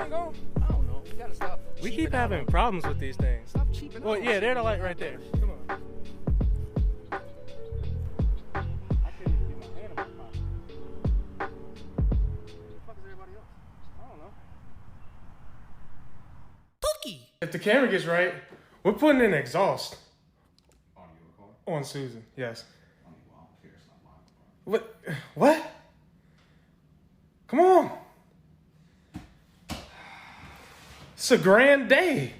ain't going? I don't know. We gotta stop. We keep having problems with these things. Stop cheaping. Well, yeah, they're the light right there. Come on. I couldn't even get my hand in my pocket. Where the fuck is everybody else? I don't know. Pookie! If the camera gets right, we're putting in exhaust. On your car? On Susan, yes. I mean, well, I don't care. It's not my car. What? Come on. It's a grand day.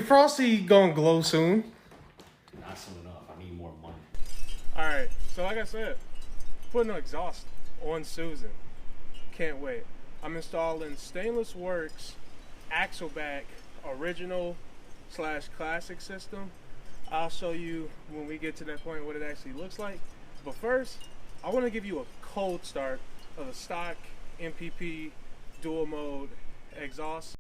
Frosty gonna glow soon. Not soon enough. I need more money. All right, so like I said, putting an exhaust on Susan. Can't wait. I'm installing Stainless Works Axleback original / classic system. I'll show you when we get to that point what it actually looks like. But first, I want to give you a cold start of a stock MPP dual mode exhaust.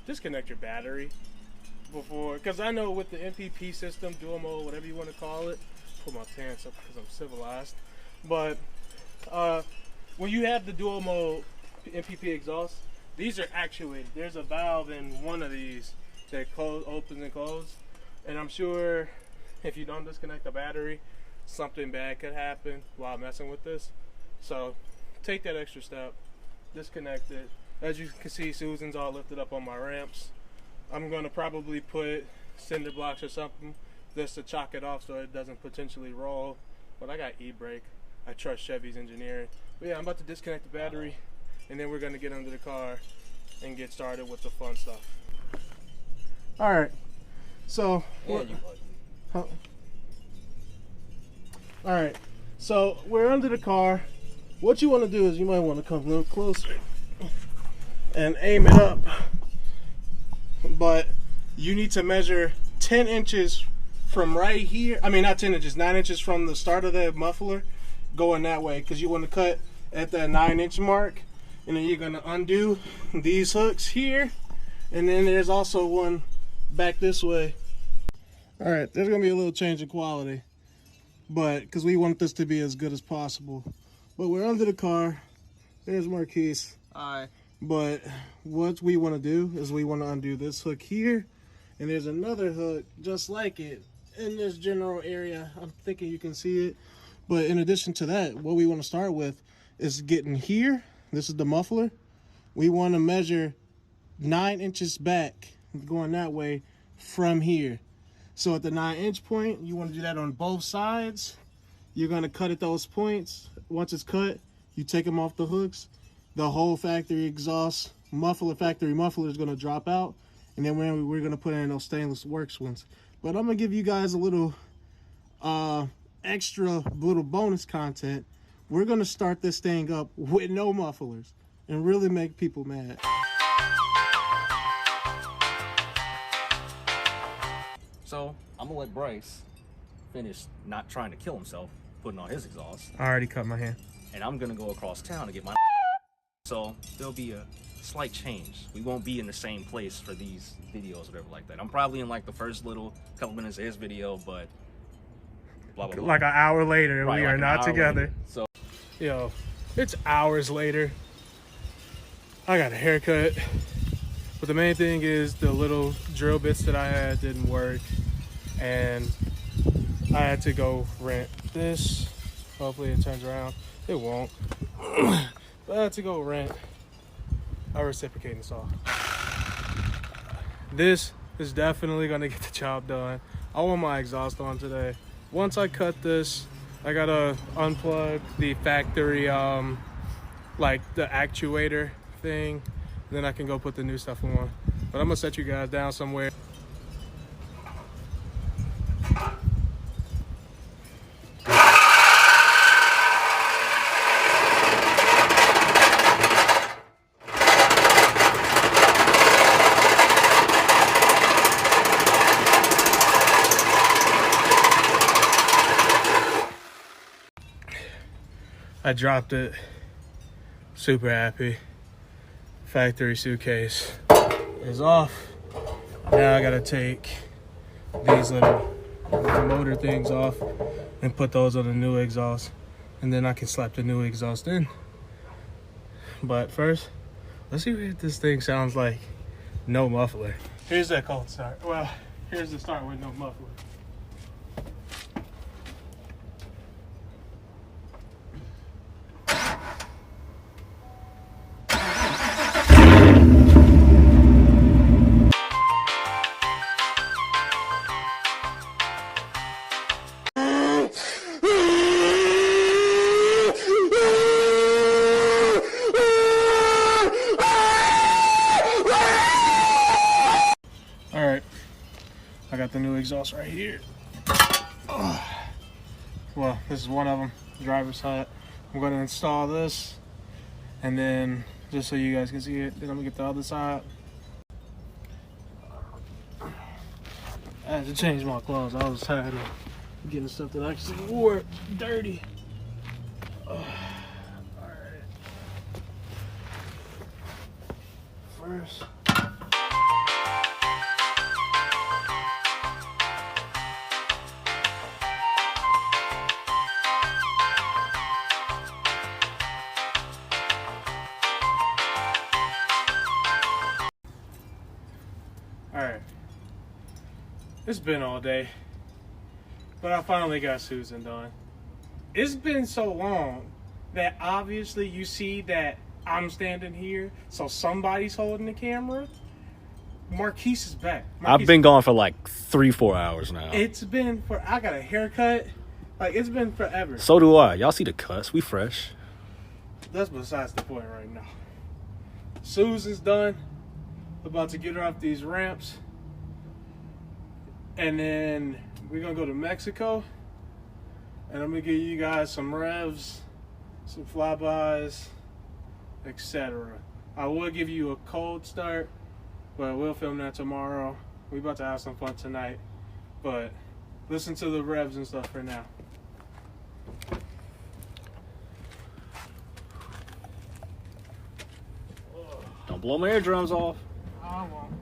Disconnect your battery before, because I know with the MPP system, dual mode, whatever you want to call it, pull my pants up because I'm civilized, but when you have the dual mode MPP exhaust, these are actuated. There's a valve in one of these that opens and closes, and I'm sure if you don't disconnect the battery, something bad could happen while messing with this. So take that extra step, disconnect it. As you can see, Susan's all lifted up on my ramps. I'm going to probably put cinder blocks or something just to chalk it off so it doesn't potentially roll. But I got e-brake. I trust Chevy's engineering. But yeah, I'm about to disconnect the battery, and then we're going to get under the car and get started with the fun stuff. All right. So, all right. So we're under the car. What you want to do is you might want to come a little closer and aim it up, but you need to measure 10 inches from right here. I mean, not 10 inches, 9 inches from the start of the muffler going that way, because you want to cut at that 9-inch mark, and then you're going to undo these hooks here, and then there's also one back this way. All right, there's going to be a little change in quality, but because we want this to be as good as possible. But we're under the car. There's Marquise. Hi. But what we want to do is we want to undo this hook here, and there's another hook just like it in this general area. I'm thinking you can see it. But in addition to that, what we want to start with is getting here. This is the muffler. We want to measure 9 inches back, going that way from here. So at the 9-inch point, you want to do that on both sides. You're going to cut at those points. Once it's cut, you take them off the hooks. The whole factory exhaust factory muffler is going to drop out, and then we're going to put in those Stainless Works ones. But I'm going to give you guys a little extra little bonus content. We're going to start this thing up with no mufflers and really make people mad. So I'm gonna let Bryce finish not trying to kill himself, putting on his exhaust. I already cut my hand. And I'm gonna go across town to get my. So there'll be a slight change. We won't be in the same place for these videos, whatever like that. I'm probably in like the first little couple minutes of his video, but blah blah blah. Like an hour later, right, we like are not together. Later. So, yo, it's hours later. I got a haircut, but the main thing is the little drill bits that I had didn't work, and I had to go rent this. Hopefully it turns around. It won't. But I had to go rent a reciprocating saw. This is definitely gonna get the job done. I want my exhaust on today. Once I cut this, I gotta unplug the factory, like the actuator thing. Then I can go put the new stuff on. But I'm gonna set you guys down somewhere. I dropped it. Super happy. factory suitcase is off. Now I gotta take these little motor things off and put those on the new exhaust, and then I can slap the new exhaust in. But first, let's see what this thing sounds like. No muffler. Here's that cold start. Well, here's the start with no muffler. Alright, I got the new exhaust right here. Well, this is one of them, driver's side. I'm going to install this, and then just so you guys can see it, then I'm going to get the other side. I had to change my clothes. I was tired of getting stuff that I actually wore dirty. Alright. First. Alright, it's been all day, but I finally got Susan done. It's been so long that obviously you see that I'm standing here, so somebody's holding the camera. Marquise is back. I've been gone for like 3-4 hours now. It's been I got a haircut. Like, it's been forever. So do I. Y'all see the cuts? We fresh. That's besides the point right now. Susan's done. About to get her off these ramps, and then we're gonna go to Mexico, and I'm gonna give you guys some revs, some flybys, etc. I will give you a cold start, but we'll film that tomorrow. We about to have some fun tonight, but listen to the revs and stuff for now. Don't blow my eardrums off. I won't.